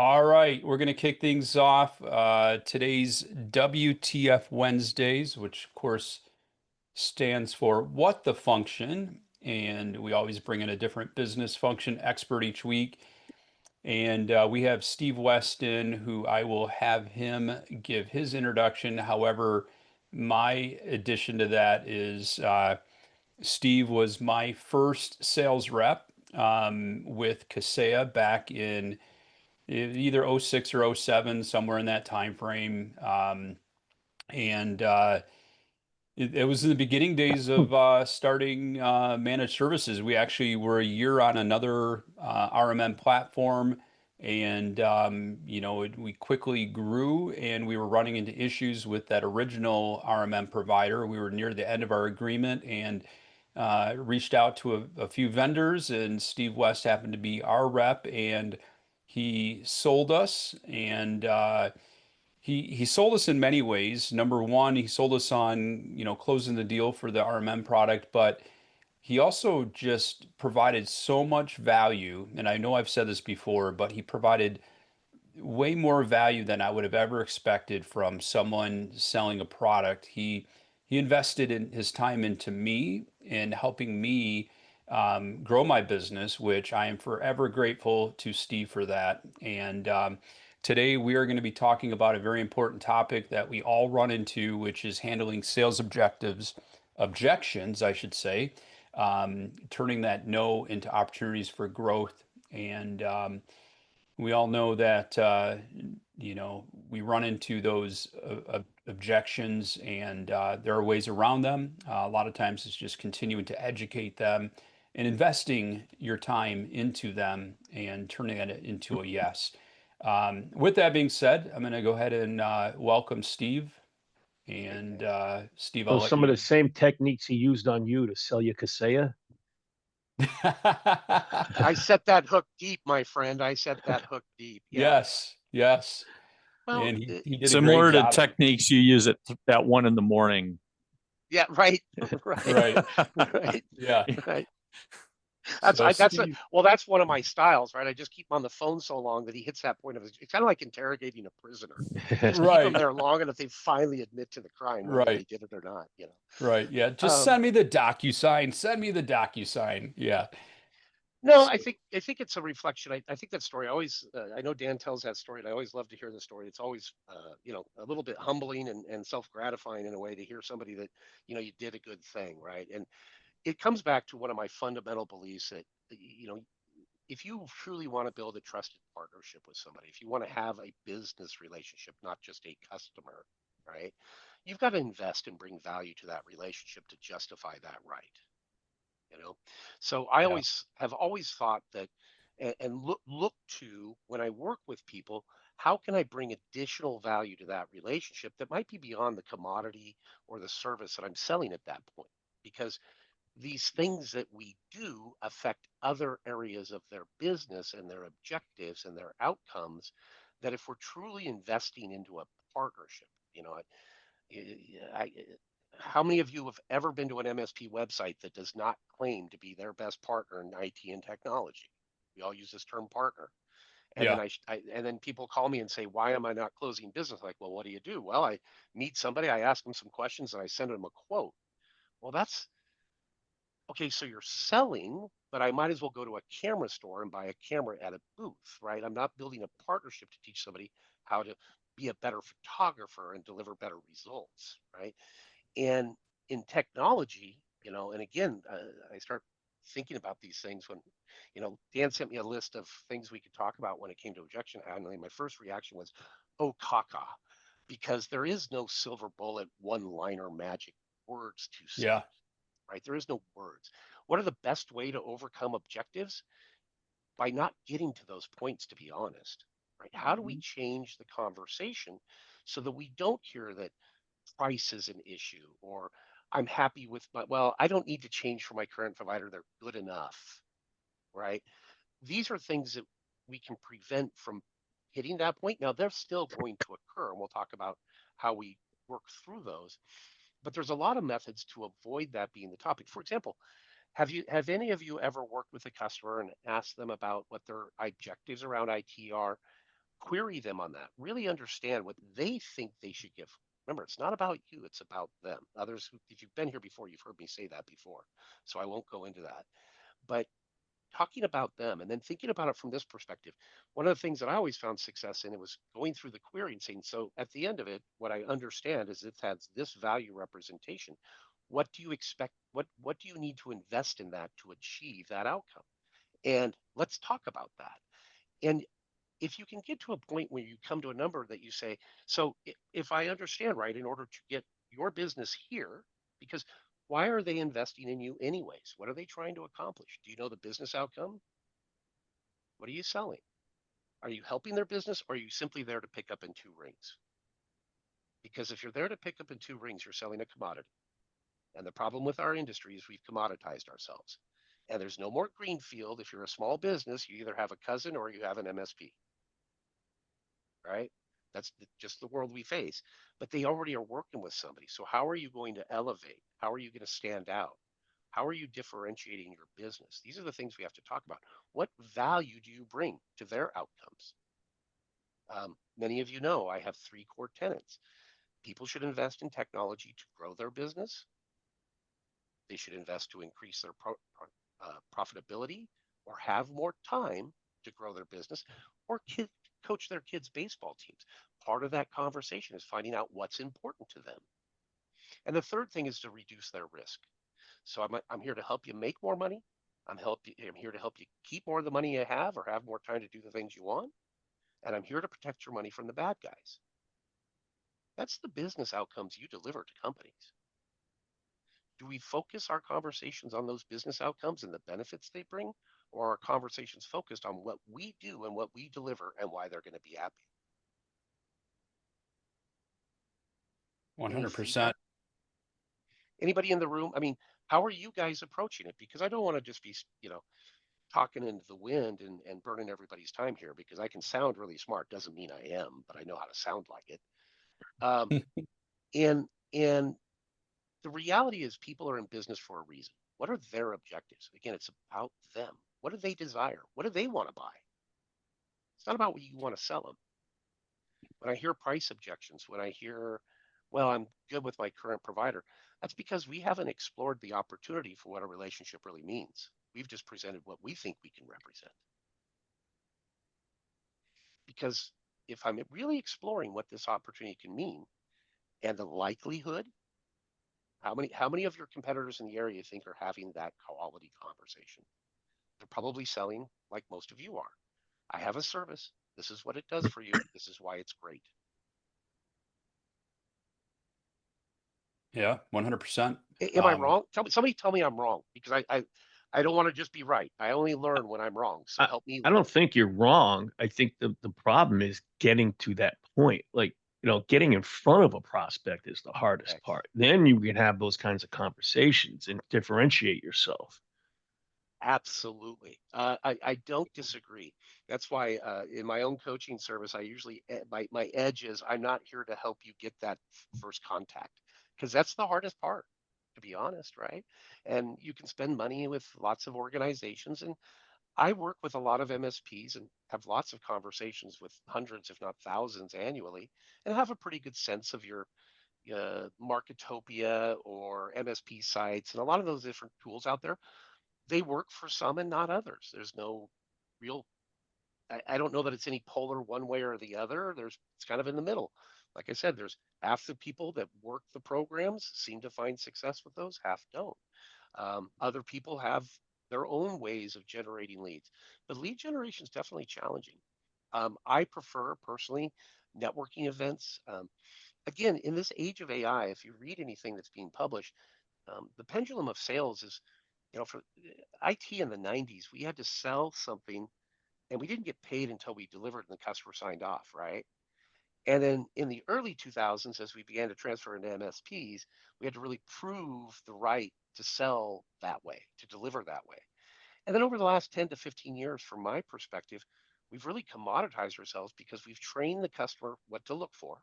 All right, we're going to kick things off. Today's WTF Wednesdays, which of course stands for What the Function. And we always bring in a different business function expert each week. And we have Steve Weston, who I will have him give his introduction. However, my addition to that is Steve was my first sales rep with Kaseya back in either '06 or '07, somewhere in that time frame. And it was in the beginning days of starting managed services. We actually were a year on another RMM platform, and we quickly grew, and we were running into issues with that original RMM provider. We were near the end of our agreement, and reached out to a few vendors, and Steve West happened to be our rep, and he sold us, and he sold us in many ways. Number one, he sold us on, closing the deal for the RMM product, but he also just provided so much value. And I know I've said this before, but he provided way more value than I would have ever expected from someone selling a product. He invested in his time into me and helping me grow my business, which I am forever grateful to Steve for that. And today we are going to be talking about a very important topic that we all run into, which is handling sales objections, I should say, turning that no into opportunities for growth. And we all know that we run into those objections, and there are ways around them. A lot of times it's just continuing to educate them and investing your time into them and turning it into a yes. With that being said, I'm going to go ahead and welcome Steve. And Steve, So I'll let some of you. the same techniques he used on you to sell you Kaseya. I set that hook deep, my friend. I set that hook deep. Yeah. Yes, yes. Well, And he did a great Similar to job. techniques you use at 1 in the morning. yeah, right, right, Right. right, Yeah. right. So That's Steve, that's one of my styles, right? I just keep him on the phone so long that he hits that point of his. It's kind of like interrogating a prisoner. Just keep them right, there long enough they finally admit to the crime, whether they right, did it or not. right. Yeah. Just Um, send me the DocuSign. Send me the DocuSign. Yeah. no, So, I think it's a reflection. I think that story always. I know Dan tells that story, and I always love to hear the story. It's always a little bit humbling and self gratifying in a way to hear somebody that you did a good thing, right? And it comes back to one of my fundamental beliefs that if you truly want to build a trusted partnership with somebody, if you want to have a business relationship, not just a customer, right, you've got to invest and bring value to that relationship to justify that right. So I yeah. always thought that, and look to when I work with people, how can I bring additional value to that relationship that might be beyond the commodity or the service that I'm selling at that point, because these things that we do affect other areas of their business and their objectives and their outcomes, that if we're truly investing into a partnership, I, how many of you have ever been to an MSP website that does not claim to be their best partner in IT and technology? We all use this term partner. And then Yeah. and then people call me and say, why am I not closing business? Like, well, what do you do? Well, I meet somebody, I ask them some questions, and I send them a quote. Well, that's okay. So you're selling, but I might as well go to a camera store and buy a camera at a booth, right? I'm not building a partnership to teach somebody how to be a better photographer and deliver better results, right? And in technology, and again, I start thinking about these things when, Dan sent me a list of things we could talk about when it came to objection handling. My first reaction was, oh, caca, because there is no silver bullet, one liner magic words to say, Yeah. right? There is no words. What are the best way to overcome objectives? By not getting to those points, to be honest, right? How do we change the conversation so that we don't hear that price is an issue, or I'm happy with well, I don't need to change for my current provider, they're good enough, right? These are things that we can prevent from hitting that point. Now they're still going to occur, and we'll talk about how we work through those, but there's a lot of methods to avoid that being the topic. For example, have any of you ever worked with a customer and asked them about what their objectives around IT are, query them on that. Really understand what they think they should give. Remember, it's not about you, it's about them. Others, if you've been here before, you've heard me say that before. So I won't go into that. But talking about them and then thinking about it from this perspective, one of the things that I always found success in it was going through the query and saying, so at the end of it, what I understand is it has this value representation. What do you expect? What do you need to invest in that to achieve that outcome? And let's talk about that. And if you can get to a point where you come to a number that you say, so if I understand right, in order to get your business here, because why are they investing in you anyways? What are they trying to accomplish? Do you know the business outcome? What are you selling? Are you helping their business or are you simply there to pick up in two rings? Because if you're there to pick up in two rings, you're selling a commodity. And the problem with our industry is we've commoditized ourselves. And there's no more greenfield. If you're a small business, you either have a cousin or you have an MSP, right? That's just the world we face. But they already are working with somebody. So how are you going to elevate? How are you going to stand out? How are you differentiating your business? These are the things we have to talk about. What value do you bring to their outcomes? Many of you know I have three core tenets. People should invest in technology to grow their business. They should invest to increase their profitability or have more time to grow their business or coach their kids' baseball teams. Part of that conversation is finding out what's important to them. And the third thing is to reduce their risk. So I'm here to help you make more money. I'm here to help you keep more of the money you have or have more time to do the things you want. And I'm here to protect your money from the bad guys. That's the business outcomes you deliver to companies. Do we focus our conversations on those business outcomes and the benefits they bring? Or are conversations focused on what we do and what we deliver and why they're going to be happy? 100%. Anybody in the room? I mean, how are you guys approaching it? Because I don't want to just be, talking into the wind and burning everybody's time here because I can sound really smart. Doesn't mean I am, but I know how to sound like it. Um, and the reality is people are in business for a reason. What are their objectives? Again, it's about them. What do they desire? What do they want to buy? It's not about what you want to sell them. When I hear price objections, when I hear, well, I'm good with my current provider, that's because we haven't explored the opportunity for what a relationship really means. We've just presented what we think we can represent. Because if I'm really exploring what this opportunity can mean and the likelihood, how many of your competitors in the area you think are having that quality conversation? They're probably selling like most of you are. I have a service. This is what it does for you. This is why it's great. Yeah, 100%. Am I wrong? Somebody tell me I'm wrong because I don't want to just be right. I only learn when I'm wrong. So help me I learn. don't think you're wrong. I think the problem is getting to that point. Like, getting in front of a prospect is the hardest Okay. part. Then you can have those kinds of conversations and differentiate yourself. Absolutely. I don't disagree. That's why in my own coaching service, I usually my edge is I'm not here to help you get that first contact because that's the hardest part, to be honest, right? And you can spend money with lots of organizations, and I work with a lot of MSPs and have lots of conversations with hundreds, if not thousands, annually, and have a pretty good sense of your Marketopia or MSP sites and a lot of those different tools out there. They work for some and not others. There's no real, I don't know that it's any polar one way or the other. It's kind of in the middle. Like I said, there's half the people that work the programs seem to find success with those, half don't. Other people have their own ways of generating leads, but lead generation is definitely challenging. I prefer personally networking events. Again, in this age of AI, if you read anything that's being published, the pendulum of sales is, for IT in the 90s, we had to sell something and we didn't get paid until we delivered and the customer signed off, right? And then in the early 2000s, as we began to transfer into MSPs, we had to really prove the right to sell that way, to deliver that way. And then over the last 10 to 15 years, from my perspective, we've really commoditized ourselves because we've trained the customer what to look for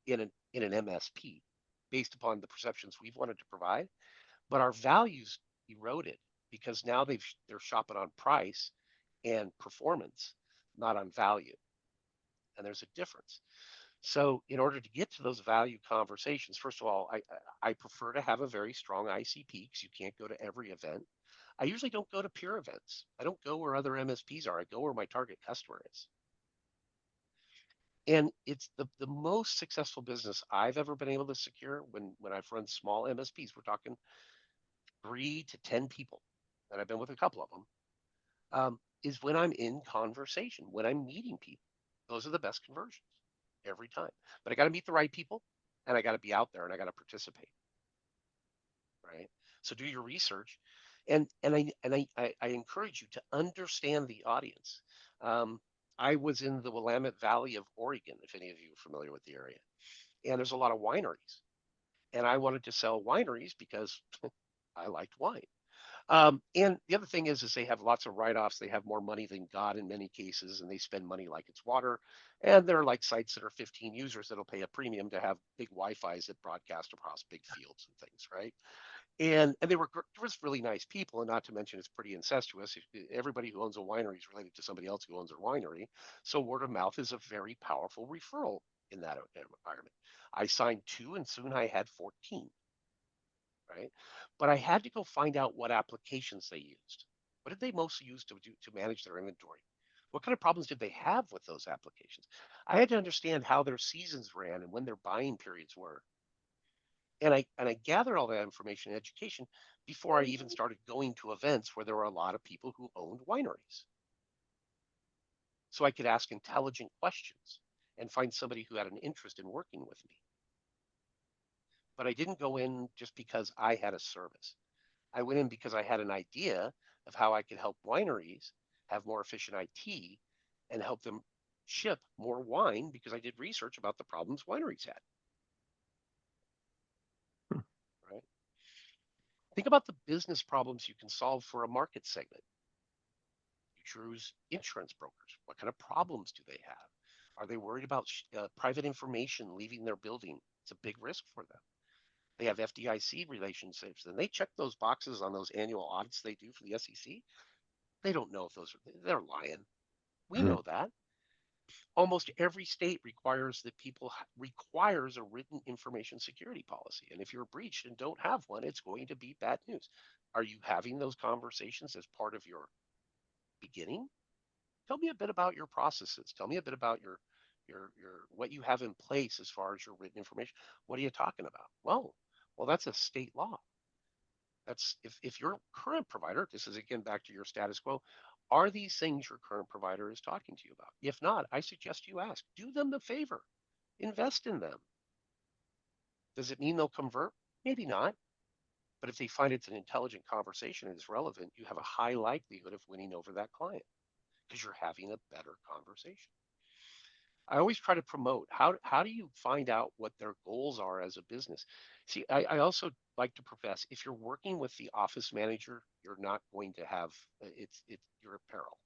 in an MSP based upon the perceptions we've wanted to provide. But our values eroded because now they're shopping on price and performance, not on value. and there's a difference. So in order to get to those value conversations, first of all, I prefer to have a very strong ICP because you can't go to every event. I usually don't go to peer events. I don't go where other MSPs are. I go where my target customer is. And it's the most successful business I've ever been able to secure when I've run small MSPs. We're talking 3 to 10 people, and I've been with a couple of them, is when I'm in conversation, when I'm meeting people. Those are the best conversions every time. But I got to meet the right people, and I got to be out there, and I got to participate. Right. So do your research, and I encourage you to understand the audience. I was in the Willamette Valley of Oregon, if any of you are familiar with the area, and there's a lot of wineries, and I wanted to sell wineries because I liked wine. And the other thing is they have lots of write-offs. They have more money than God in many cases, and they spend money like it's water. And they're like sites that are 15 users that'll pay a premium to have big Wi-Fi's that broadcast across big fields and things, right? And they were just really nice people, and not to mention it's pretty incestuous. Everybody who owns a winery is related to somebody else who owns a winery, so word of mouth is a very powerful referral in that environment. I signed 2, and soon I had 14. Right? But I had to go find out what applications they used. What did they mostly use to manage their inventory? What kind of problems did they have with those applications? I had to understand how their seasons ran and when their buying periods were. And I gathered all that information and education before I even started going to events where there were a lot of people who owned wineries. So I could ask intelligent questions and find somebody who had an interest in working with me. But I didn't go in just because I had a service. I went in because I had an idea of how I could help wineries have more efficient IT and help them ship more wine because I did research about the problems wineries had. Right? Think about the business problems you can solve for a market segment. You choose insurance brokers. What kind of problems do they have? Are they worried about private information leaving their building? It's a big risk for them. They have FDIC relationships, and they check those boxes on those annual audits they do for the SEC. They don't know if they're lying. We know that. Almost every state requires a written information security policy. And if you're breached and don't have one, it's going to be bad news. Are you having those conversations as part of your beginning? Tell me a bit about your processes. Tell me a bit about your what you have in place as far as your written information. What are you talking about? Well, that's a state law. That's if your current provider, this is again back to your status quo, are these things your current provider is talking to you about? If not, I suggest you ask. Do them the favor. Invest in them. Does it mean they'll convert? Maybe not. But if they find it's an intelligent conversation and is relevant, you have a high likelihood of winning over that client because you're having a better conversation. I always try to promote how do you find out what their goals are as a business? See, I also like to profess if you're working with the office manager, you're not going to have you're at peril.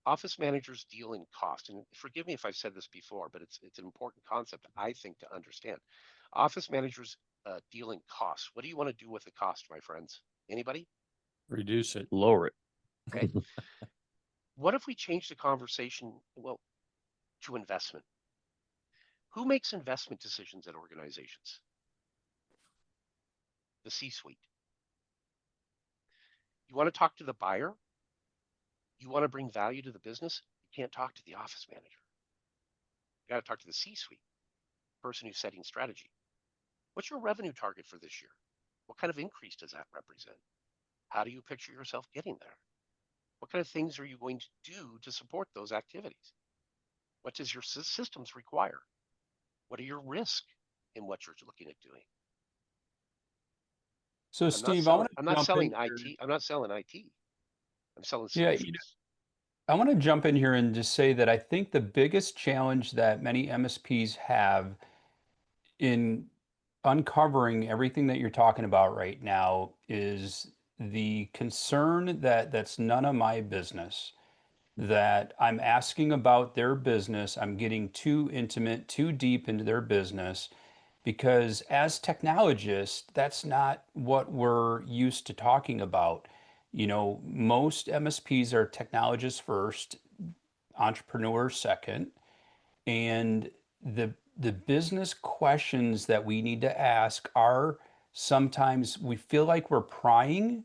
Office managers deal in cost, and forgive me if I've said this before, but it's an important concept I think to understand. Office managers deal in costs. What do you want to do with the cost, my friends? Anybody? Reduce it. Lower it. Okay. What if we change the conversation, well, to investment? Who makes investment decisions at organizations? The C-suite. You want to talk to the buyer? You want to bring value to the business? You can't talk to the office manager. You got to talk to the C-suite, person who's setting strategy. What's your revenue target for this year? What kind of increase does that represent? How do you picture yourself getting there? What kind of things are you going to do to support those activities? What does your systems require? What are your risks in what you're looking at doing? So, I'm not Steve, I want I'm to not jump in selling here. IT. I'm not selling IT. I'm selling Yeah, solutions. I want to jump in here and just say that I think the biggest challenge that many MSPs have in uncovering everything that you're talking about right now is the concern that that's none of my business, that I'm asking about their business, I'm getting too intimate, too deep into their business, because as technologists, that's not what we're used to talking about. Most MSPs are technologists first, entrepreneur second, and the business questions that we need to ask are sometimes we feel like we're prying,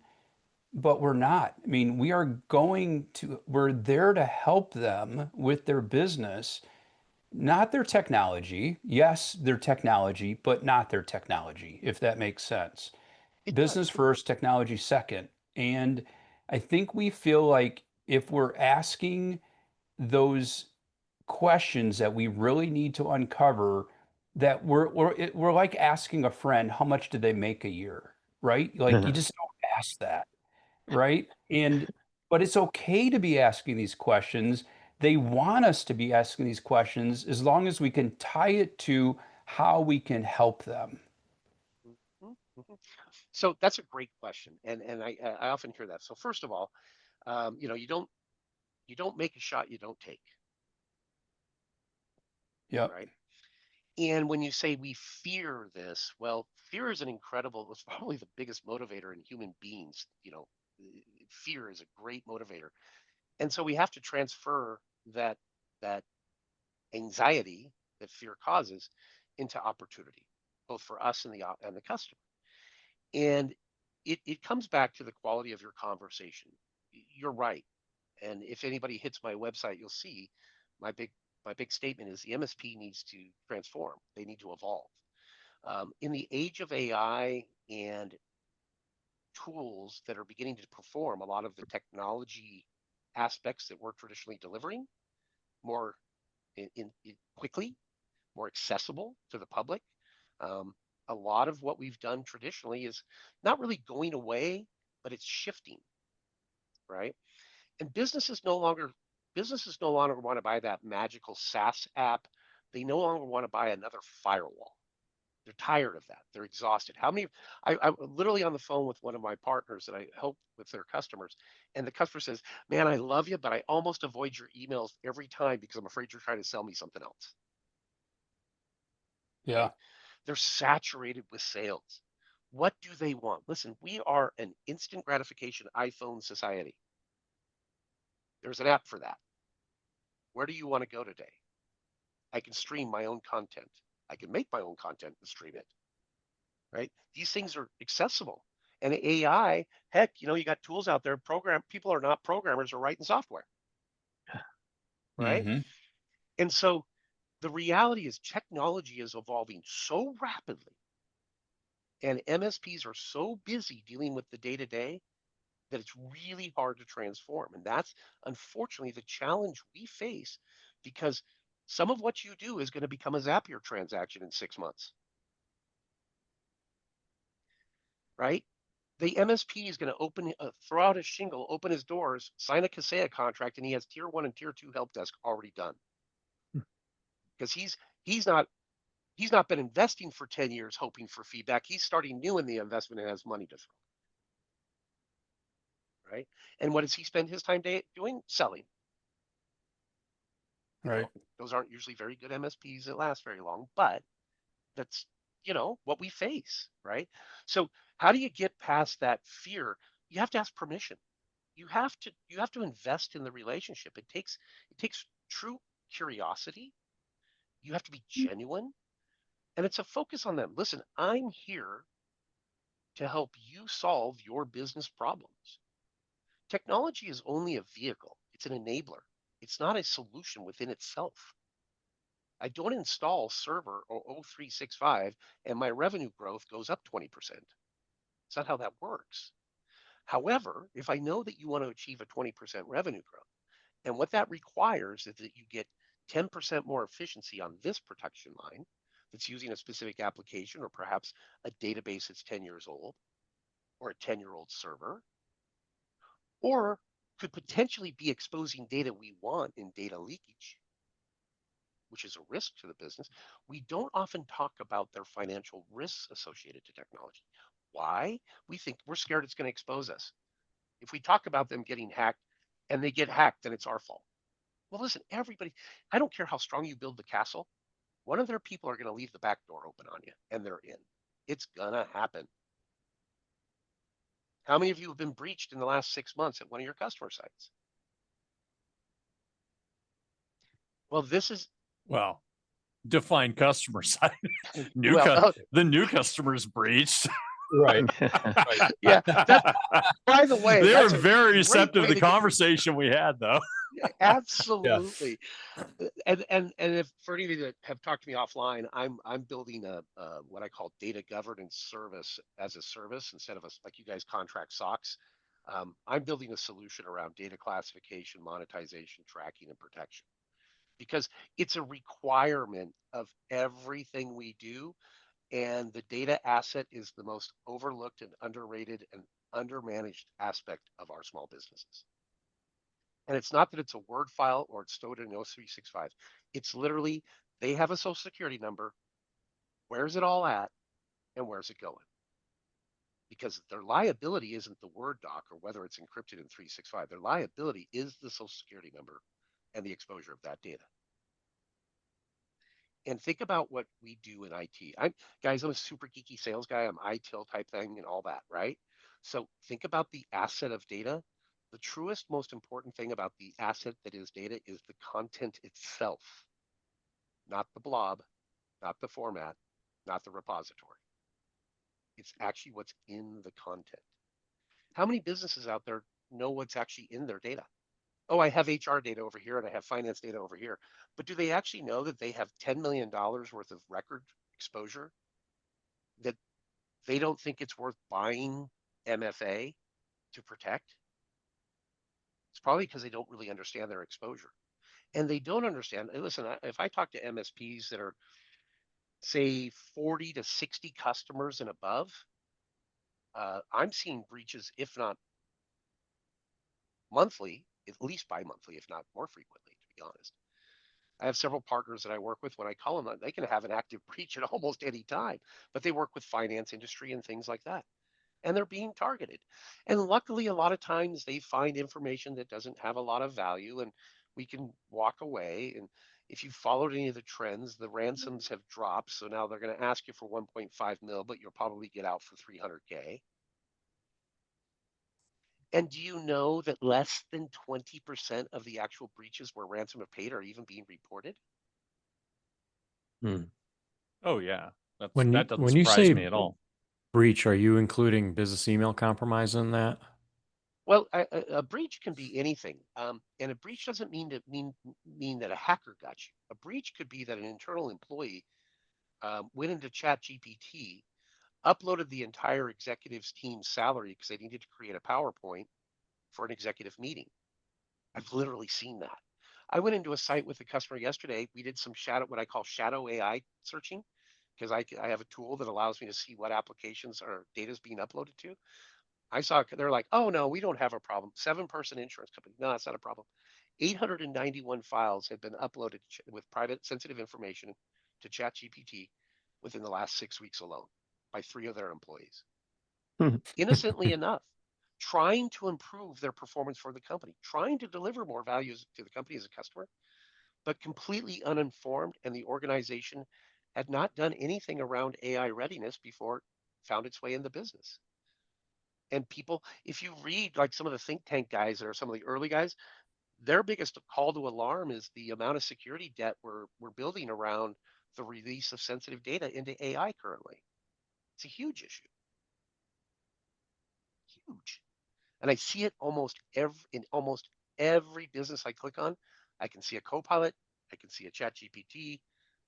but we're not. I mean, we're there to help them with their business, not their technology. Yes, their technology, but not their technology, if that makes sense. It Business does. first, technology second. And I think we feel like if we're asking those questions that we really need to uncover, that we're like asking a friend, how much do they make a year? Right? Like you just don't ask that, right? But it's okay to be asking these questions. They want us to be asking these questions as long as we can tie it to how we can help them. Mhm, mhm. So that's a great question, and I often hear that. So first of all, you don't make a shot you don't take, Yep. right? And when you say we fear this, well, fear is it's probably the biggest motivator in human beings. Fear is a great motivator. And so we have to transfer that that anxiety that fear causes into opportunity, both for us and the customer. And it comes back to the quality of your conversation. You're right. And if anybody hits my website, you'll see my big my big statement is the MSP needs to transform. They need to evolve. In the age of AI and tools that are beginning to perform a lot of the technology aspects that we're traditionally delivering more in quickly, more accessible to the public. Um, a lot of what we've done traditionally is not really going away, but it's shifting, right? And businesses no longer want to buy that magical SaaS app. They no longer want to buy another firewall. They're tired of that. They're exhausted. How many? I'm literally on the phone with one of my partners that I help with their customers, and the customer says, "Man, I love you, but I almost avoid your emails every time because I'm afraid you're trying to sell me something else." Yeah. Right? They're saturated with sales. What do they want? Listen, we are an instant gratification iPhone society. There's an app for that. Where do you want to go today? I can stream my own content. I can make my own content and stream it, right? These things are accessible. And AI, heck, you got tools out there. People are not programmers or writing software, right? Hmm. And so the reality is technology is evolving so rapidly, and MSPs are so busy dealing with the day to day that it's really hard to transform. And that's unfortunately the challenge we face because some of what you do is going to become a Zapier transaction in 6 months, right? The MSP is going to throw out his shingle, open his doors, sign a Kaseya contract, and he has tier 1 and tier 2 help desk already done because he's not he's not been investing for 10 years hoping for feedback. He's starting new in the investment and has money to throw, right? And what does he spend his time doing? Selling. Right. Those aren't usually very good MSPs that last very long, but that's what we face, right? So how do you get past that fear? You have to ask permission. You have to invest in the relationship. It takes true curiosity. You have to be genuine, and it's a focus on them. Listen, I'm here to help you solve your business problems. Technology is only a vehicle. It's an enabler. It's not a solution within itself. I don't install server or O365 and my revenue growth goes up 20%. It's not how that works. However, if I know that you want to achieve a 20% revenue growth, and what that requires is that you get 10% more efficiency on this production line that's using a specific application or perhaps a database that's 10 years old or a 10-year-old server, or could potentially be exposing data we want in data leakage, which is a risk to the business. We don't often talk about their financial risks associated to technology. Why? We think we're scared it's going to expose us. If we talk about them getting hacked and they get hacked, then it's our fault. Well, listen, everybody, I don't care how strong you build the castle, one of their people are going to leave the back door open on you and they're in. It's going to happen. How many of you have been breached in the last 6 months at one of your customer sites? Well, this is Well, define customer side. well, The new customers breached. Right. yeah. That, by the way, They were that's a very great receptive way to the to get conversation we had, though. absolutely. And if for any of you that have talked to me offline, I'm building a what I call data governance service as a service instead of a like you guys contract socks. I'm building a solution around data classification, monetization, tracking, and protection because it's a requirement of everything we do. And the data asset is the most overlooked and underrated and undermanaged aspect of our small businesses. And it's not that it's a Word file or it's stored in O365. It's literally they have a social security number. Where's it all at? And where's it going? Because their liability isn't the Word doc or whether it's encrypted in 365. Their liability is the social security number and the exposure of that data. And think about what we do in IT. I'm a super geeky sales guy. I'm ITIL type thing and all that, right? So think about the asset of data. The truest, most important thing about the asset that is data is the content itself, not the blob, not the format, not the repository. It's actually what's in the content. How many businesses out there know what's actually in their data? Oh, I have HR data over here and I have finance data over here. But do they actually know that they have $10 million worth of record exposure that they don't think it's worth buying MFA to protect? It's probably because they don't really understand their exposure. And they don't understand. Listen, if I talk to MSPs that are, say, 40 to 60 customers and above, I'm seeing breaches, if not monthly, at least bi-monthly, if not more frequently, to be honest. I have several partners that I work with. When I call them, they can have an active breach at almost any time, but they work with finance industry and things like that. And they're being targeted. And luckily, a lot of times they find information that doesn't have a lot of value and we can walk away. And if you followed any of the trends, the ransoms have dropped. So now they're going to ask you for 1.5 mil, but you'll probably get out for 300K. And do you know that less than 20% of the actual breaches where ransom are paid are even being reported? Oh yeah, that When doesn't you surprise say me at all. breach, are you including business email compromise in that? Well, a breach can be anything, and a breach doesn't mean that a hacker got you. A breach could be that an internal employee went into Chat GPT, uploaded the entire executive's team's salary because they needed to create a PowerPoint for an executive meeting. I've literally seen that. I went into a site with a customer yesterday. We did some what I call shadow AI searching because I have a tool that allows me to see what applications or data is being uploaded to. I saw they're like, oh no, we don't have a problem. 7-person insurance company. No, that's not a problem. 891 files have been uploaded with private sensitive information to ChatGPT within the last 6 weeks alone by 3 of their employees. Innocently enough, trying to improve their performance for the company, trying to deliver more values to the company as a customer, but completely uninformed. And the organization had not done anything around AI readiness before it found its way in the business. And people, if you read like some of the think tank guys that are some of the early guys, their biggest call to alarm is the amount of security debt we're building around the release of sensitive data into AI currently. It's a huge issue. Huge. And I see it in almost every business I click on. I can see a Copilot, I can see a Chat GPT,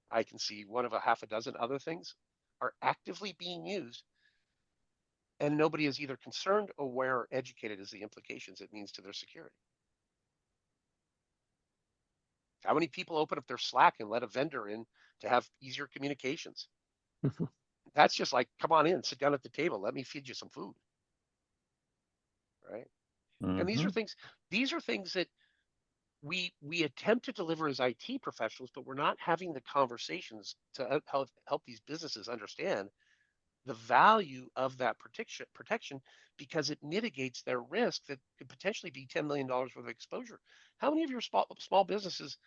I can see one of a half a dozen other things are actively being used, and nobody is either concerned, aware, or educated as the implications it means to their security. How many people open up their Slack and let a vendor in to have easier communications? That's just like, come on in, sit down at the table, let me feed you some food. Right. And these are things that we attempt to deliver as IT professionals, but we're not having the conversations to help these businesses understand the value of that protection because it mitigates their risk that could potentially be $10 million worth of exposure. How many of your small businesses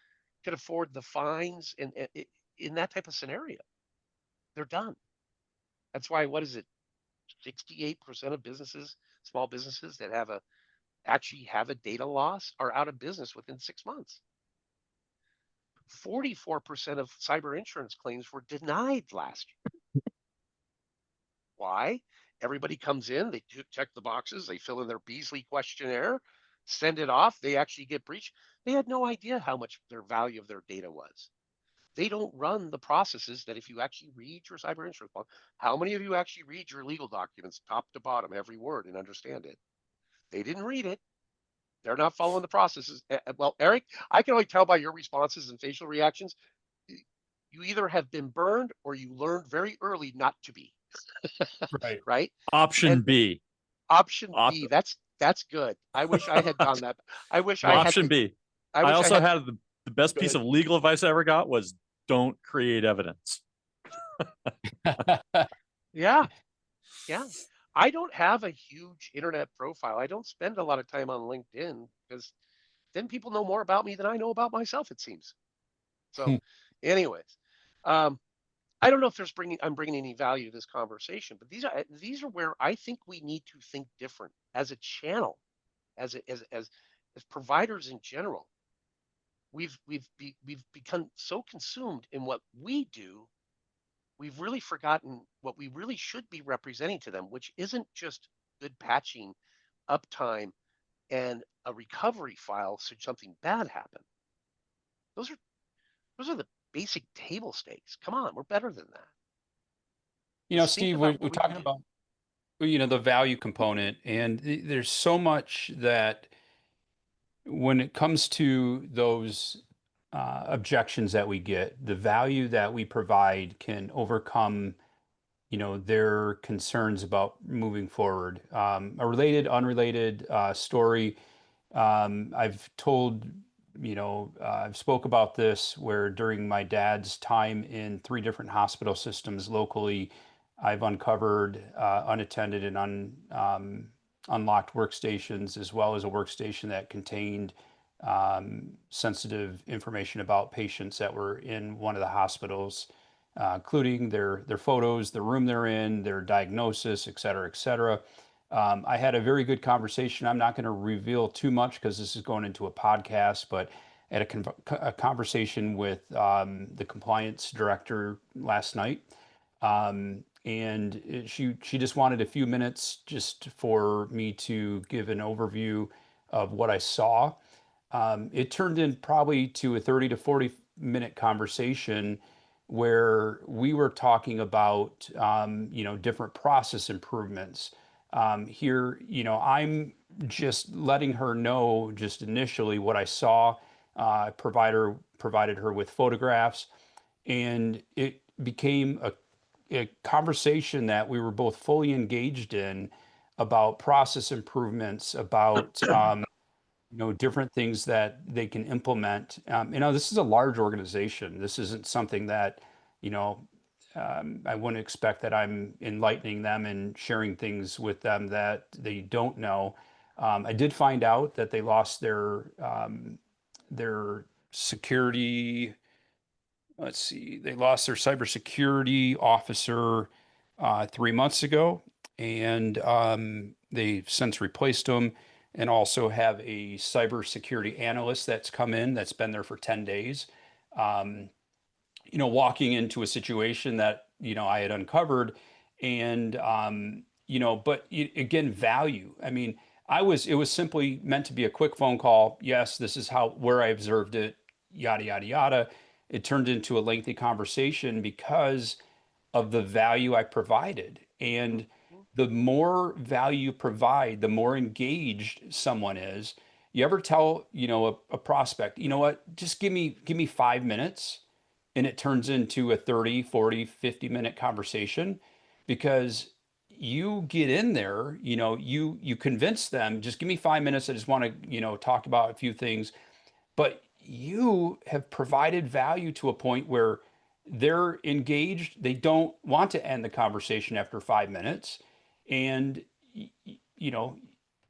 could afford the fines in that type of scenario? They're done. That's why, what is it? 68% of small businesses that actually have a data loss are out of business within 6 months. 44% of cyber insurance claims were denied last year. Why? Everybody comes in, they check the boxes, they fill in their Beasley questionnaire, send it off, they actually get breached. They had no idea how much their value of their data was. They don't run the processes that if you actually read your cyber insurance policy, how many of you actually read your legal documents top to bottom, every word, and understand it? They didn't read it. They're not following the processes. Well, Eric, I can only tell by your responses and facial reactions, you either have been burned or you learned very early not to be. Right. Right? Option And B. option B, that's good. I wish I had done that. I wish I had Option the, B. I I wish I also had had the best go piece ahead. of legal advice I ever got was don't create evidence. Yeah, yeah. I don't have a huge internet profile. I don't spend a lot of time on LinkedIn because then people know more about me than I know about myself, it seems. So, anyways, um, I don't know if I'm bringing any value to this conversation, but these are where I think we need to think different as a channel, as providers in general. We've become so consumed in what we do, we've really forgotten what we really should be representing to them, which isn't just good patching, uptime, and a recovery file should something bad happen. Those are the basic table stakes. Come on, we're better than that. You know, Let's think Steve, about we're what we can talking do. about, the value component, and there's so much that when it comes to those objections that we get, the value that we provide can overcome, their concerns about moving forward. A related, unrelated story. I've told, I've spoke about this where during my dad's time in 3 different hospital systems locally, I've uncovered unattended and unlocked workstations, as well as a workstation that contained sensitive information about patients that were in one of the hospitals, including their photos, the room they're in, their diagnosis, et cetera, et cetera. I had a very good conversation. I'm not going to reveal too much because this is going into a podcast, but I had a conversation with the compliance director last night. And she just wanted a few minutes just for me to give an overview of what I saw. It turned in probably to a 30 to 40-minute conversation where we were talking about, different process improvements. Here, I'm just letting her know just initially what I saw. Provided her with photographs, and it became a conversation that we were both fully engaged in about process improvements, about different things that they can implement. This is a large organization. This isn't something that, I wouldn't expect that I'm enlightening them and sharing things with them that they don't know. I did find out that they lost their security. Let's see, they lost their cybersecurity officer 3 months ago, and they've since replaced him, and also have a cybersecurity analyst that's come in that's been there for 10 days. Um, Walking into a situation that, I had uncovered, and, but again, value. I mean, it was simply meant to be a quick phone call. Yes, this is where I observed it, yada, yada, yada. It turned into a lengthy conversation because of the value I provided. And Mhm. the more value you provide, the more engaged someone is. You ever tell, a prospect, you know what, just give me 5 minutes, and it turns into a 30, 40, 50-minute conversation because you get in there, you convince them, just give me 5 minutes. I just want to, talk about a few things, but you have provided value to a point where they're engaged. They don't want to end the conversation after 5 minutes. And, you know,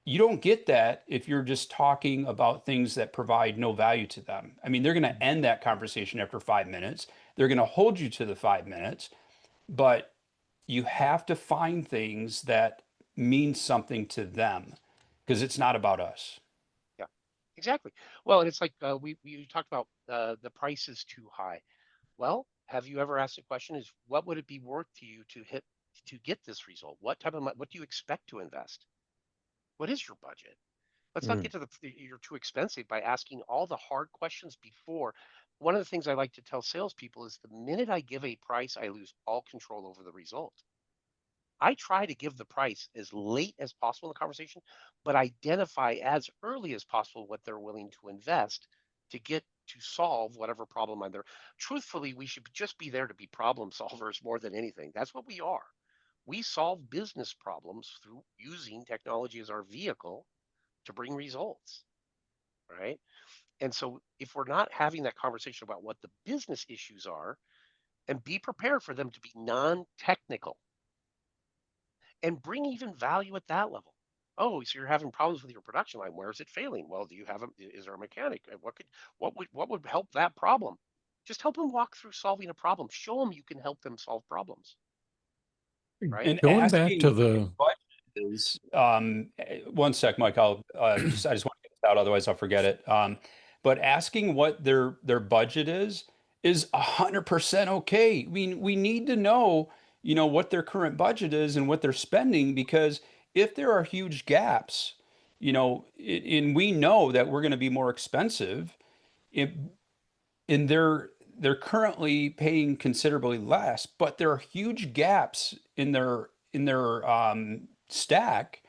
you don't get that if you're just talking about things that provide no value to them. I mean, they're going to end that conversation after 5 minutes. They're going to hold you to the 5 minutes, but you have to find things that mean something to them because it's not about us. Yeah, exactly. Well, and it's like we talked about the price is too high. Well, have you ever asked the question is what would it be worth to you to get this result? What do you expect to invest? What is your budget? Let's not get to you're too expensive by asking all the hard questions before. One of the things I like to tell salespeople is the minute I give a price, I lose all control over the result. I try to give the price as late as possible in the conversation, but identify as early as possible what they're willing to invest to get to solve whatever problem I'm there. Truthfully, we should just be there to be problem solvers more than anything. That's what we are. We solve business problems through using technology as our vehicle to bring results, right? And so if we're not having that conversation about what the business issues are and be prepared for them to be non-technical and bring even value at that level. Oh, so you're having problems with your production line. Where is it failing? Well, do you have is there a mechanic? What would help that problem? Just help them walk through solving a problem. Show them you can help them solve problems. Right. And Going back to asking the, what is, one sec, Mike, I just want to get this out, otherwise I'll forget it. But asking what their budget is 100% okay. I mean, we need to know, what their current budget is and what they're spending, because if there are huge gaps, and we know that we're going to be more expensive, if, and they're currently paying considerably less, but there are huge gaps in their stack,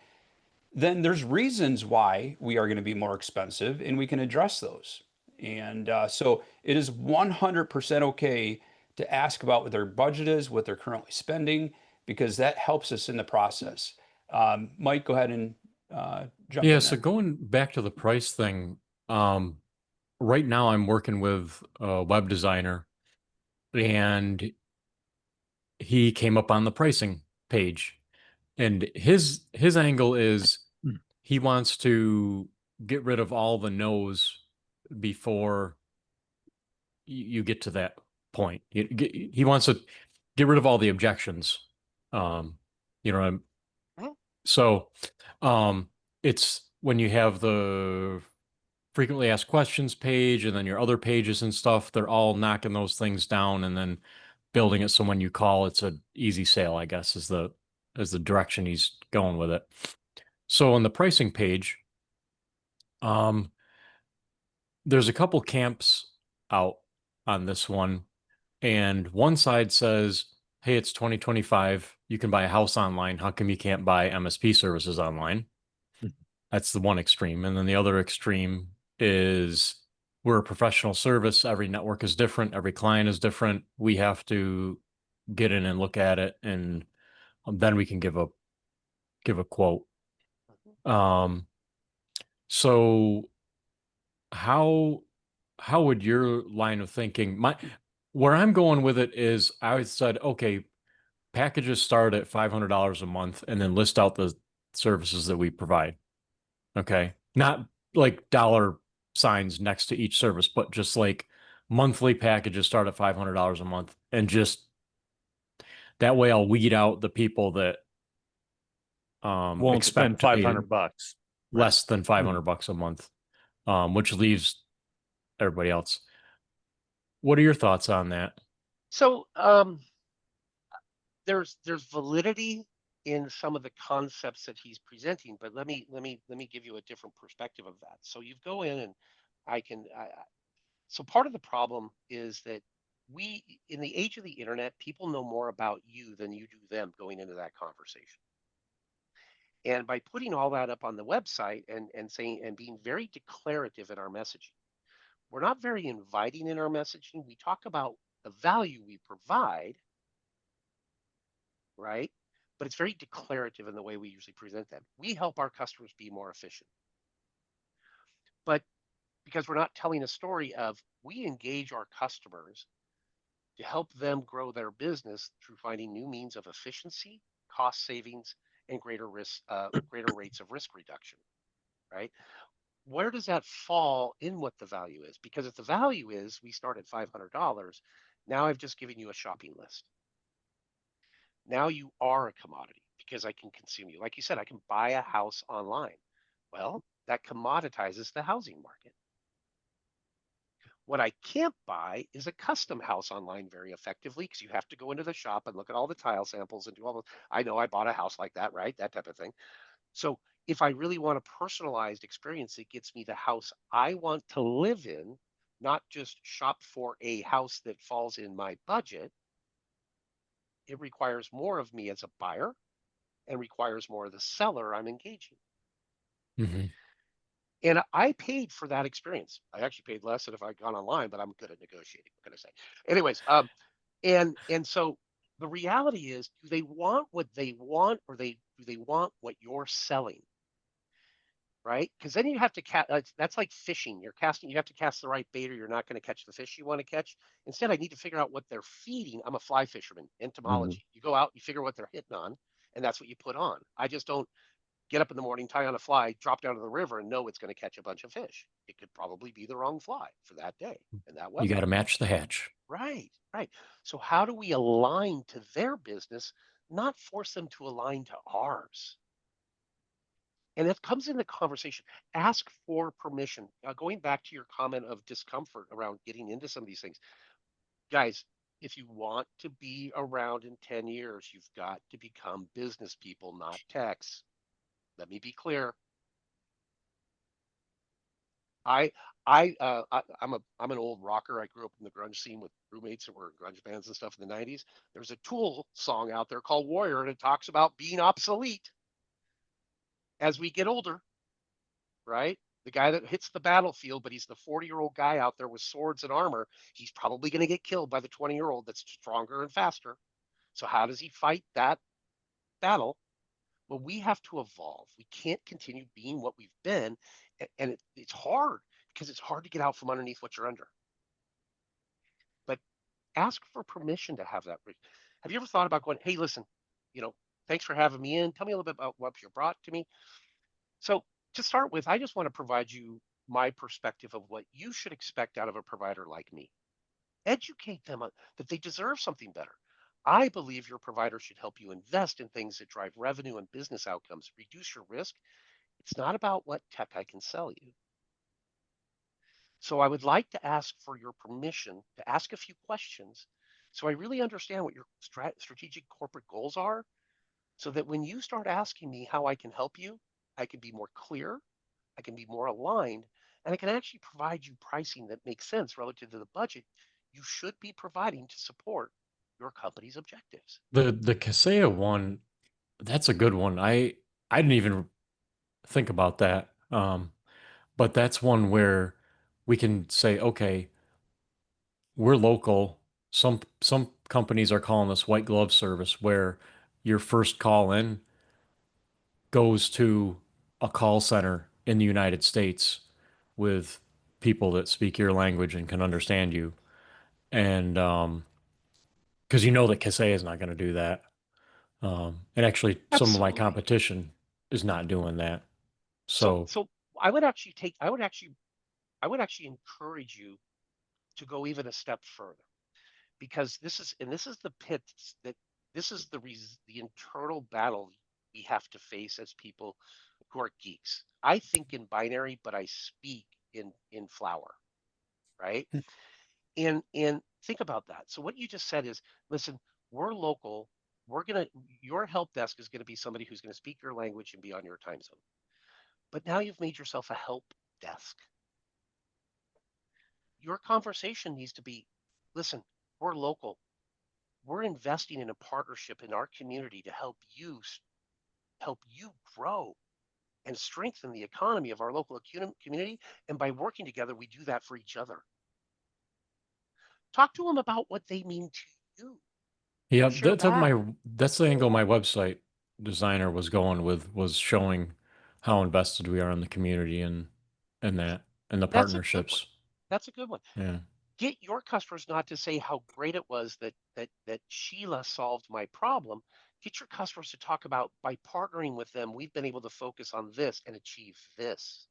then there's reasons why we are going to be more expensive, and we can address those. And so it is 100% okay to ask about what their budget is, what they're currently spending, because that helps us in the process. Mike, go ahead and jump yeah, in so there. going back to the price thing, right now I'm working with a web designer, and he came up on the pricing page, and his angle is he wants to get rid of all the no's before you get to that point. He wants to get rid of all the objections. You know, Mhm. so it's when you have the frequently asked questions page and then your other pages and stuff, they're all knocking those things down and then building it so when you call, it's an easy sale, I guess, is the direction he's going with it. So on the pricing page, there's a couple camps out on this one, and one side says, hey, it's 2025, you can buy a house online, how come you can't buy MSP services online? That's the one extreme. And then the other extreme is we're a professional service. Every network is different. Every client is different. We have to get in and look at it, and then we can give a quote. So how would your line of thinking, where I'm going with it is I said, okay, packages start at $500 a month and then list out the services that we provide. Okay. Not like dollar signs next to each service, but just like monthly packages start at $500 a month. And just that way I'll weed out the people that Won't expect spend to pay 500 bucks. less than 500 bucks a month, which leaves everybody else. What are your thoughts on that? So there's validity in some of the concepts that he's presenting, but let me give you a different perspective of that. So you go in and so part of the problem is that we, in the age of the internet, people know more about you than you do them going into that conversation. And by putting all that up on the website and saying and being very declarative in our messaging, we're not very inviting in our messaging. We talk about the value we provide, right? But it's very declarative in the way we usually present them. We help our customers be more efficient. But because we're not telling a story of we engage our customers to help them grow their business through finding new means of efficiency, cost savings, and greater rates of risk reduction, right? Where does that fall in what the value is? Because if the value is we start at $500, now I've just given you a shopping list. Now you are a commodity because I can consume you. Like you said, I can buy a house online. Well, that commoditizes the housing market. What I can't buy is a custom house online very effectively because you have to go into the shop and look at all the tile samples and do all the, I know I bought a house like that, right? That type of thing. So if I really want a personalized experience that gets me the house I want to live in, not just shop for a house that falls in my budget, it requires more of me as a buyer and requires more of the seller I'm engaging. Mhm. And I paid for that experience. I actually paid less than if I'd gone online, but I'm good at negotiating. What can I say? Anyways, and so the reality is, do they want what they want, or do they want what you're selling? Right? Because then you have to cast. That's like fishing. You're casting. You have to cast the right bait, or you're not going to catch the fish you want to catch. Instead, I need to figure out what they're feeding. I'm a fly fisherman, entomology. You go out, you figure what they're hitting on, and that's what you put on. I just don't get up in the morning, tie on a fly, drop down to the river, and know it's going to catch a bunch of fish. It could probably be the wrong fly for that day and that You weather. got to match the hatch. Right, right. So how do we align to their business, not force them to align to ours? And it comes in the conversation. Ask for permission. Going back to your comment of discomfort around getting into some of these things, guys, if you want to be around in 10 years, you've got to become business people, not techs. Let me be clear. I I'm an old rocker. I grew up in the grunge scene with roommates that were in grunge bands and stuff in the 90s. There's a Tool song out there called Warrior, and it talks about being obsolete as we get older, right? The guy that hits the battlefield, but he's the 40-year-old guy out there with swords and armor. He's probably going to get killed by the 20-year-old that's stronger and faster. So how does he fight that battle? Well, we have to evolve. We can't continue being what we've been. And it's hard because it's hard to get out from underneath what you're under. But ask for permission to have that. Have you ever thought about going, hey, listen, thanks for having me in. Tell me a little bit about what you brought to me. So to start with, I just want to provide you my perspective of what you should expect out of a provider like me. Educate them that they deserve something better. I believe your provider should help you invest in things that drive revenue and business outcomes, reduce your risk. It's not about what tech I can sell you. So I would like to ask for your permission to ask a few questions so I really understand what your strategic corporate goals are, so that when you start asking me how I can help you, I can be more clear, I can be more aligned, and I can actually provide you pricing that makes sense relative to the budget you should be providing to support your company's objectives. The Kaseya one, that's a good one. I didn't even think about that. But that's one where we can say, okay, we're local. Some companies are calling this white glove service, where your first call in goes to a call center in the United States with people that speak your language and can understand you. And because you know that Kaseya is not going to do that. And actually, some of my Absolutely. competition is not doing that. So So, so I would actually I would actually encourage you to go even a step further, because this is the pit that this is the internal battle we have to face as people who are geeks. I think in binary, but I speak in flower, right? And think about that. So what you just said is, listen, we're local. Your help desk is gonna be somebody who's gonna speak your language and be on your time zone. But now you've made yourself a help desk. Your conversation needs to be, listen, we're local. We're investing in a partnership in our community to help you grow and strengthen the economy of our local community. And by working together, we do that for each other. Talk to them about what they mean to you. yeah, Share back. that's the angle my website designer was going with, was showing how invested we are in the community and that and the That's a good one. partnerships. That's a good one. Yeah. Get your customers not to say how great it was that Sheila solved my problem. Get your customers to talk about, by partnering with them, we've been able to focus on this and achieve this.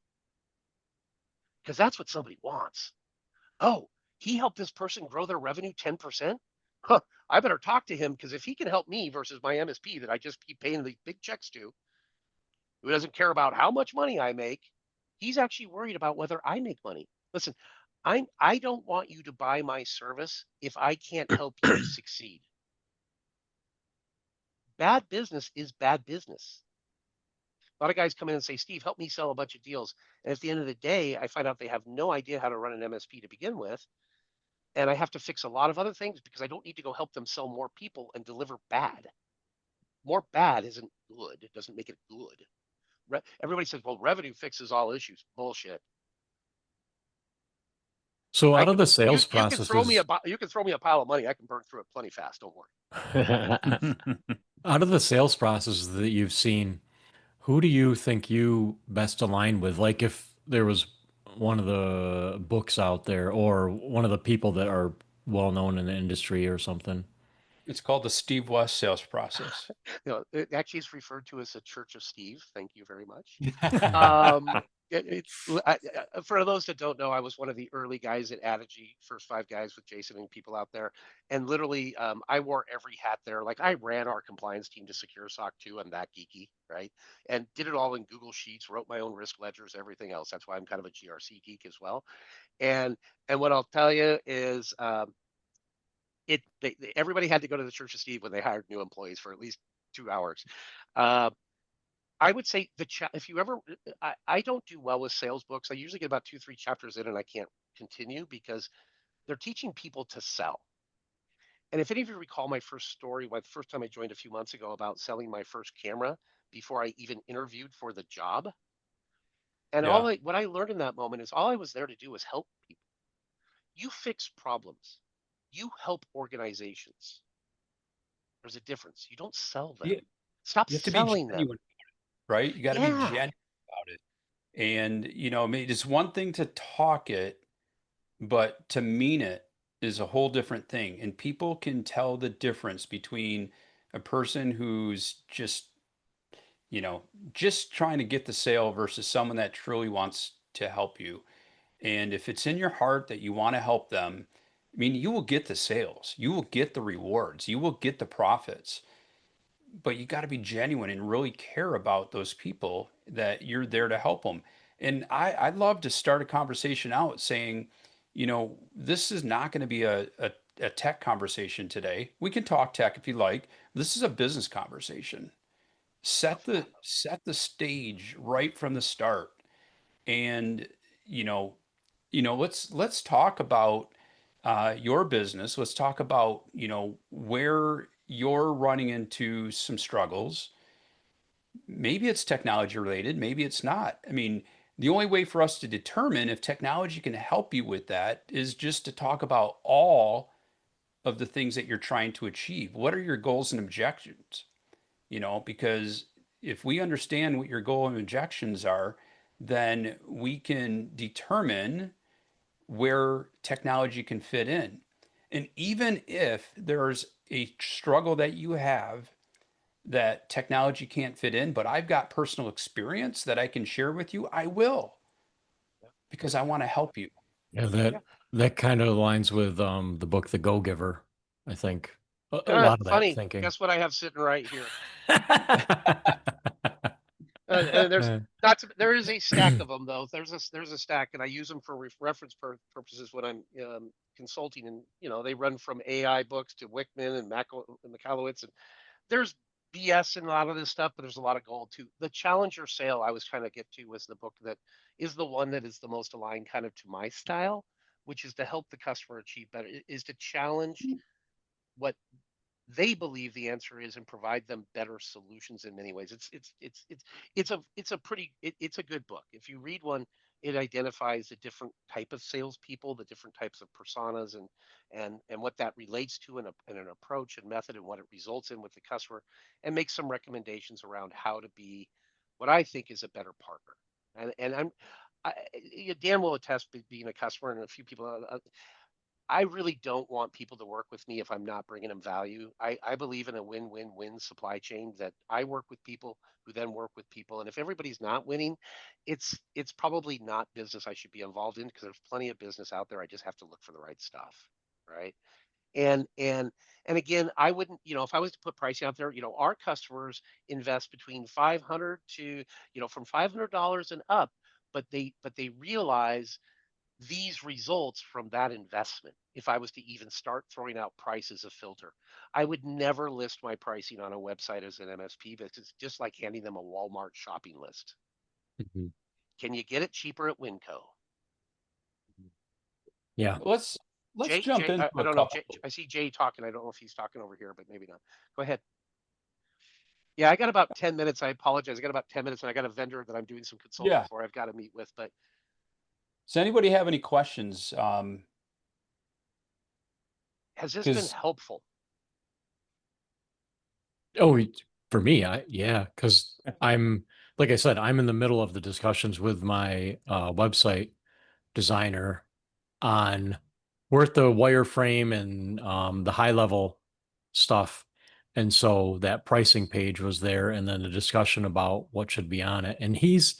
Because that's what somebody wants. Oh, he helped this person grow their revenue 10%. Huh, I better talk to him, because if he can help me versus my MSP that I just keep paying the big checks to, who doesn't care about how much money I make, he's actually worried about whether I make money. Listen, I don't want you to buy my service if I can't help you succeed. Bad business is bad business. A lot of guys come in and say, Steve, help me sell a bunch of deals. And at the end of the day, I find out they have no idea how to run an MSP to begin with. And I have to fix a lot of other things because I don't need to go help them sell more people and deliver bad. More bad isn't good. It doesn't make it good. Everybody says, well, revenue fixes all issues. Bullshit. So out of the sales You can throw me processes, you can throw me a pile of money. I can burn through it plenty fast. Don't worry. out of the sales processes that you've seen, who do you think you best align with? Like if there was one of the books out there or one of the people that are well known in the industry or something. It's called the Steve West sales process. It actually is referred to as a Church of Steve. Thank you very much. Um, for those that don't know, I was one of the early guys at Adigy, first 5 guys with Jason and people out there. And literally, I wore every hat there. Like I ran our compliance team to Secure SOC 2. I'm that geeky, right? And did it all in Google Sheets, wrote my own risk ledgers, everything else. That's why I'm kind of a GRC geek as well. And what I'll tell you is, everybody had to go to the Church of Steve when they hired new employees for at least 2 hours. I would say if you ever, I don't do well with sales books. I usually get about 2-3 chapters in and I can't continue because they're teaching people to sell. And if any of you recall my first story, the first time I joined a few months ago about selling my first camera before I even interviewed for the job. And Yeah. what I learned in that moment is all I was there to do was help people. You fix problems. You help organizations. There's a difference. You don't sell them. You, Stop you have to be selling them. genuine, right? You got to be Yeah. genuine about it. And, I mean, it's one thing to talk it, but to mean it is a whole different thing. And people can tell the difference between a person who's just trying to get the sale versus someone that truly wants to help you. And if it's in your heart that you want to help them, I mean, you will get the sales, you will get the rewards, you will get the profits, but you got to be genuine and really care about those people that you're there to help them. And I'd love to start a conversation out saying, this is not going to be a tech conversation today. We can talk tech if you like. This is a business conversation. Set the stage right from the start. And, you know, let's talk about your business. Let's talk about, where you're running into some struggles. Maybe it's technology related, maybe it's not. I mean, the only way for us to determine if technology can help you with that is just to talk about all of the things that you're trying to achieve. What are your goals and objections? Because if we understand what your goal and objections are, then we can determine where technology can fit in. And even if there's a struggle that you have that technology can't fit in, but I've got personal experience that I can share with you, I will, because I want to help you. Yeah, Yeah. that kind of aligns with the book The Go-Giver, I think. A lot of that Funny. thinking. Guess what I have sitting right here? And there is a stack of them though. There's a stack, and I use them for reference purposes when I'm consulting. And they run from AI books to Wickman and Michalowicz, and there's BS in a lot of this stuff, but there's a lot of gold too. The Challenger sale I was trying to get to was the book that is the one that is the most aligned kind of to my style, which is to help the customer achieve better, is to challenge what they believe the answer is and provide them better solutions in many ways. It's a good book. If you read one, it identifies the different type of salespeople, the different types of personas, and what that relates to in an approach and method, and what it results in with the customer, and makes some recommendations around how to be what I think is a better partner. Dan will attest being a customer, and a few people. I really don't want people to work with me if I'm not bringing them value. I believe in a win-win-win supply chain, that I work with people who then work with people. And if everybody's not winning, it's probably not business I should be involved in, because there's plenty of business out there. I just have to look for the right stuff. Right. And again, I wouldn't, if I was to put pricing out there, our customers invest between 500 to, from $500 and up, but they realize these results from that investment. If I was to even start throwing out price as a filter, I would never list my pricing on a website as an MSP, because it's just like handing them a Walmart shopping list. Mhm. Can you get it cheaper at Winco? Yeah. Let's jump into I a don't know. couple. I see Jay talking. I don't know if he's talking over here, but maybe not. Go ahead. Yeah, I got about 10 minutes. I apologize. I got about 10 minutes, and I got a vendor that I'm doing some consulting Yeah. for I've got to meet with. But Does anybody have any questions? has this been 'Cause helpful? Oh, for me, yeah, because I'm, like I said, I'm in the middle of the discussions with my website designer on we're at the wireframe and the high level stuff. And so that pricing page was there, and then the discussion about what should be on it. And he's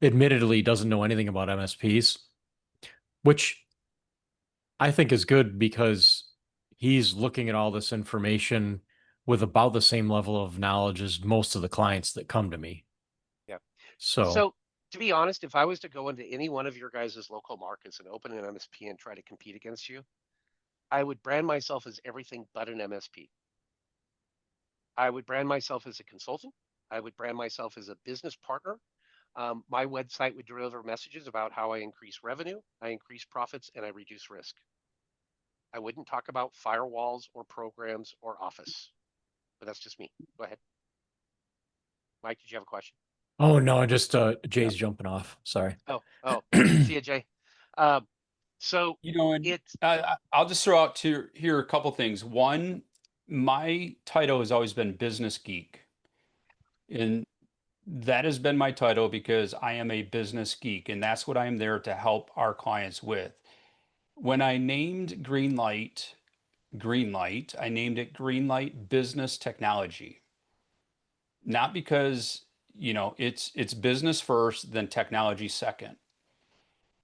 admittedly doesn't know anything about MSPs, which I think is good because he's looking at all this information with about the same level of knowledge as most of the clients that come to me. Yeah. So, So to be honest, if I was to go into any one of your guys' local markets and open an MSP and try to compete against you, I would brand myself as everything but an MSP. I would brand myself as a consultant. I would brand myself as a business partner. My website would deliver messages about how I increase revenue, I increase profits, and I reduce risk. I wouldn't talk about firewalls or programs or Office, but that's just me. Go ahead. Mike, did you have a question? oh no, just Jay's jumping off. Sorry. Oh, see you, Jay. Um, so and it's I'll just throw out to here a couple things. One, my title has always been business geek. And that has been my title because I am a business geek, and that's what I'm there to help our clients with. When I named Greenlight, I named it Greenlight Business Technology. Not because, it's business first, then technology second.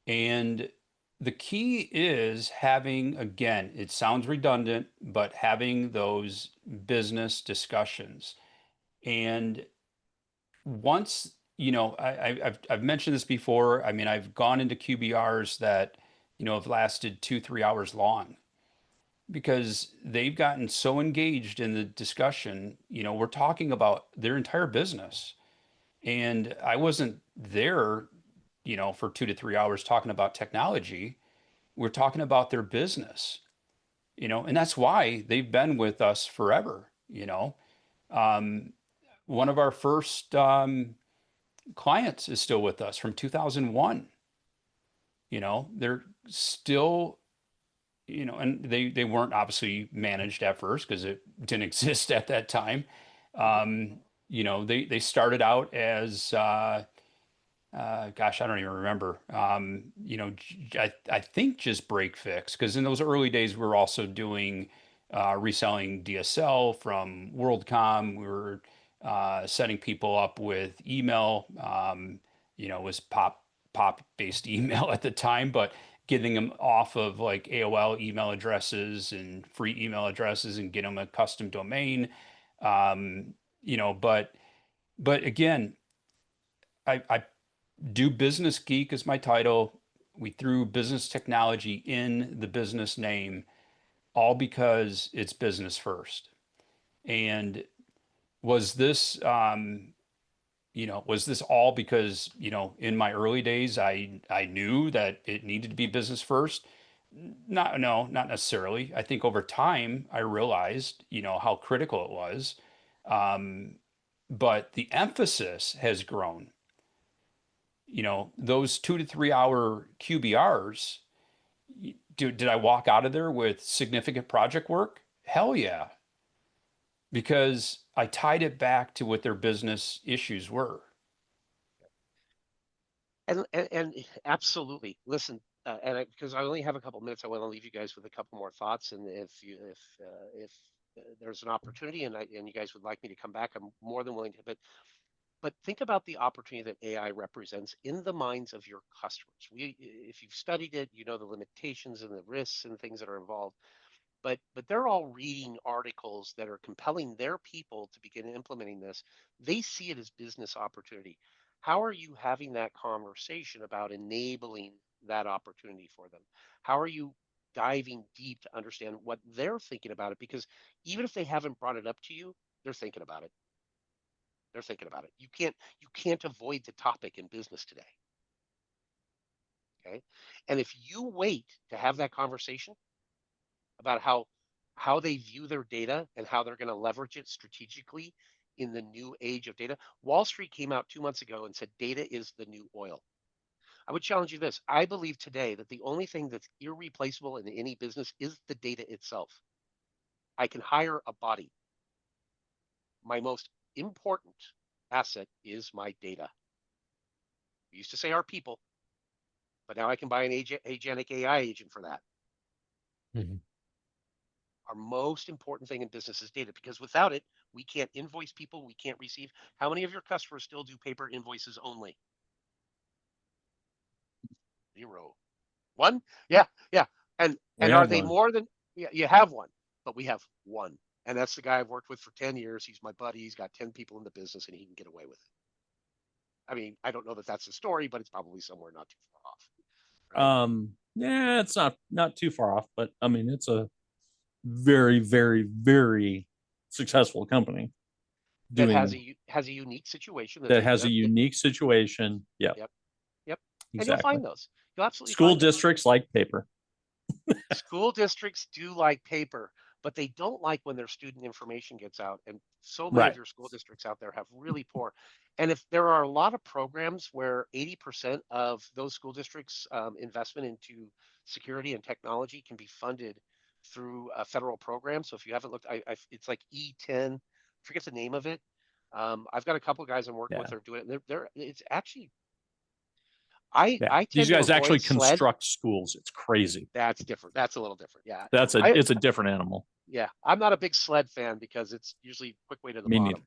And the key is having, again, it sounds redundant, but having those business discussions. And once, I've mentioned this before. I mean, I've gone into QBRs that, have lasted 2, 3 hours long because they've gotten so engaged in the discussion. We're talking about their entire business. And I wasn't there, for 2 to 3 hours talking about technology. We're talking about their business, and that's why they've been with us forever. Um, One of our first clients is still with us from 2001. They're still, and they weren't obviously managed at first because it didn't exist at that time. They started out as gosh, I don't even remember. I think just break fix, because in those early days we were also doing reselling DSL from WorldCom. We were setting people up with email. It was pop based email at the time, but getting them off of like AOL email addresses and free email addresses and get them a custom domain. Um, but again, I do business geek as my title. We threw business technology in the business name, all because it's business first. And was this, was this all because, in my early days, I knew that it needed to be business first? Not, no, not necessarily. I think over time I realized, how critical it was. Um, but the emphasis has grown. Those 2 to 3 hour QBRs, did I walk out of there with significant project work? Hell yeah. Because I tied it back to what their business issues were. and absolutely. Listen, because I only have a couple minutes, I want to leave you guys with a couple more thoughts. And if there's an opportunity and you guys would like me to come back, I'm more than willing to. But think about the opportunity that AI represents in the minds of your customers. If you've studied it, you know the limitations and the risks and things that are involved. But they're all reading articles that are compelling their people to begin implementing this. They see it as business opportunity. How are you having that conversation about enabling that opportunity for them? How are you diving deep to understand what they're thinking about it? Because even if they haven't brought it up to you, they're thinking about it. They're thinking about it. You can't avoid the topic in business today. Okay. And if you wait to have that conversation about how they view their data and how they're going to leverage it strategically in the new age of data, Wall Street came out 2 months ago and said data is the new oil. I would challenge you this. I believe today that the only thing that's irreplaceable in any business is the data itself. I can hire a body. My most important asset is my data. We used to say our people, but now I can buy an agentic AI agent for that. Mm-hmm. Our most important thing in business is data, because without it, we can't invoice people. We can't receive. How many of your customers still do paper invoices only? 0. 1? Yeah. And are they more than, you have one, but we have one. And that's the guy I've worked with for 10 years. He's my buddy. He's got 10 people in the business and he can get away with it. I mean, I don't know that that's the story, but it's probably somewhere not too far off. Right? Yeah, it's not too far off, but I mean, it's a very, very, very successful company That has a unique situation. That has a unique situation. Yep. And Exactly. you'll find those. You'll absolutely School find districts like paper. School districts do like paper, but they don't like when their student information gets out. And so many of your school districts out there have really poor. And if there are a lot of programs where 80% of those school districts' investment into security and technology can be funded through a federal program. So if you haven't looked, it's like E10, I forget the name of it. I've got a couple of guys I'm working with that are doing it. It's actually, I tend These to guys actually avoid SLED. construct schools. It's crazy. That's different. That's a little different. Yeah. It's a different animal. Yeah, I'm not a big SLED fan because it's usually a quick way to the Me bottom.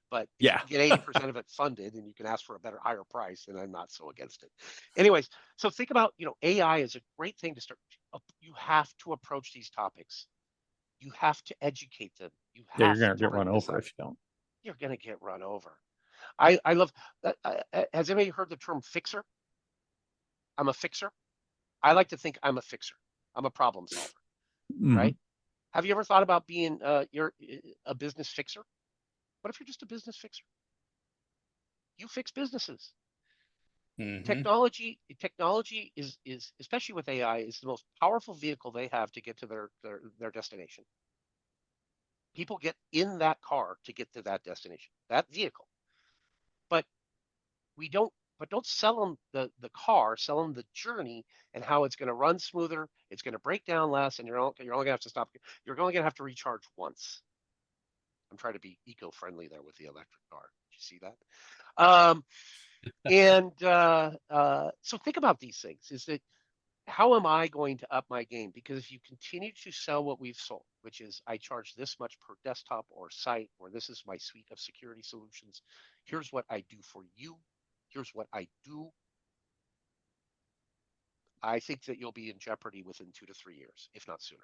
But if you can get 80% of it funded and you can ask for a higher price, then I'm not so against it. Anyways, so think about, AI is a great thing to start. You have to approach these topics. You have to educate them. You have You're going to get run over if you don't. You're going to get run over. I love that. Has anybody heard the term fixer? I'm a fixer. I like to think I'm a fixer. I'm a problem solver, right? Have you ever thought about being you're a business fixer? What if you're just a business fixer? You fix businesses. Mm-hmm. Technology is especially with AI is the most powerful vehicle they have to get to their destination. People get in that car to get to that destination, that vehicle. But don't sell them the car, sell them the journey and how it's going to run smoother, it's going to break down less, and you're only going to have to stop. You're only going to have to recharge once. I'm trying to be eco-friendly there with the electric car. Did you see that? So think about these things. Is that how am I going to up my game? Because if you continue to sell what we've sold, which is I charge this much per desktop or site, or this is my suite of security solutions, here's what I do for you, here's what I do, I think that you'll be in jeopardy within 2 to 3 years, if not sooner.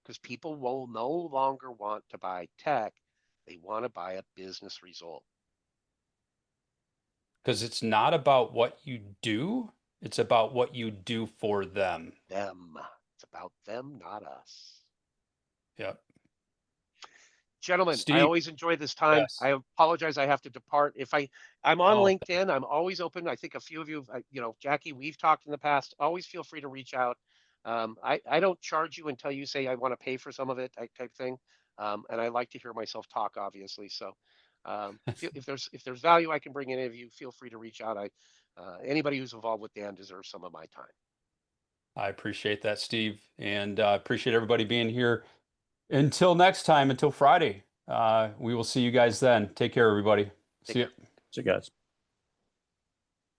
Because people will no longer want to buy tech. They want to buy a business result. Because it's not about what you do. It's about what you do for them. It's about them, not us. Yep. Gentlemen, Steve, I always enjoy this time. yes. I apologize. I have to depart. I'm on LinkedIn. I'm always open. I think a few of you, Jackie, we've talked in the past. Always feel free to reach out. I don't charge you until you say I want to pay for some of it, type thing. And I like to hear myself talk, obviously. So if there's value I can bring any of you, feel free to reach out. Anybody who's involved with Dan deserves some of my time. I appreciate that, Steve, and appreciate everybody being here. Until next time, until Friday, we will see you guys then. Take care, everybody. See you. See you guys.